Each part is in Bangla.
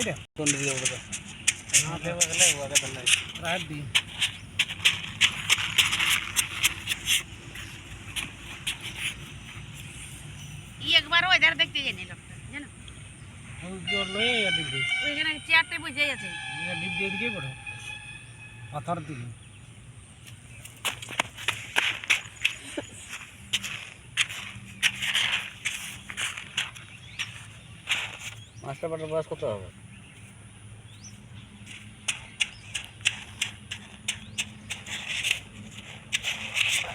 এটা কোন দিকে বলতো না দেবা গেলে ওরে বললাই রাত দি একবার ওইধার দেখতে যায়নি লোকটা জানো ওই জোর লয়ে या डिब दे ওইখানে চেয়ারটা বসে আছে या डिब दे दिए पड़ो পাথর দিকে মাস্টার পাটার বয়স কত হবে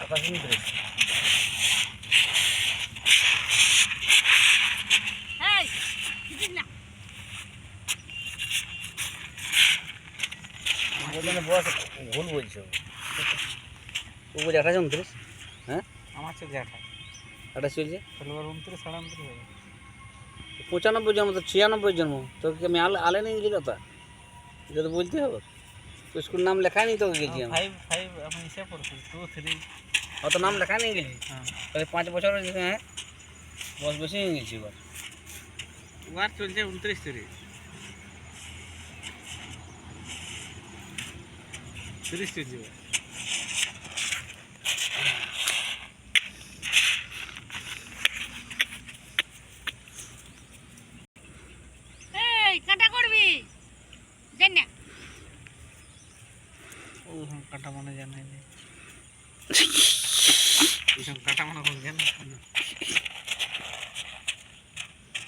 কথা শুনতে এই কিছু না বলছেন বয়স ভুল বলছো ও বলছে 28 29 হ্যাঁ আমার চেয়ে জ্যাঠা 28 চলছে তাহলে 29 29 হবে 95 জন্ম তো 96 জন্ম তো কি আমি আলে नहीं গেছি তা এটা তো বলতে হবে তো স্কুল নাম লেখা नहीं তো গেছি আমি 5 আমি হিসাব করছি 2 3 অত নাম লেখা नहीं গেছি হ্যাঁ তাহলে 5 বছর হ্যাঁ বয়স বেশি হয়ে গেছি এবার ওয়ার চলছে 29 30 30 চলছে এই কাটা করবি জান না ও কাটা মানে জানাই নেই এইসব কাটা মানে কোন জান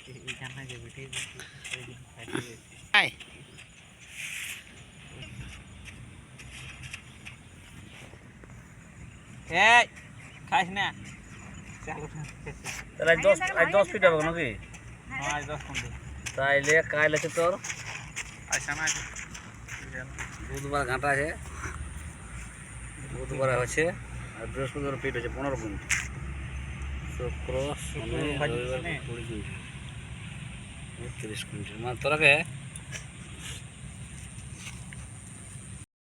এই জানা যে বেটে আয় এই খাইস না চালু তাহলে আজ 10 ফিট হবে নাকি হ্যাঁ আজ 10 মিনিট তাইলে কাল আছে তোর আচ্ছা না বুধবার ঘাটা আছে বুধবার হচ্ছে আর বৃহস্পতিবার ফিট হচ্ছে 15 মিনিট শুক্র শনি রবিবার 20 মিনিট 30 মিনিট মানে তোরাকে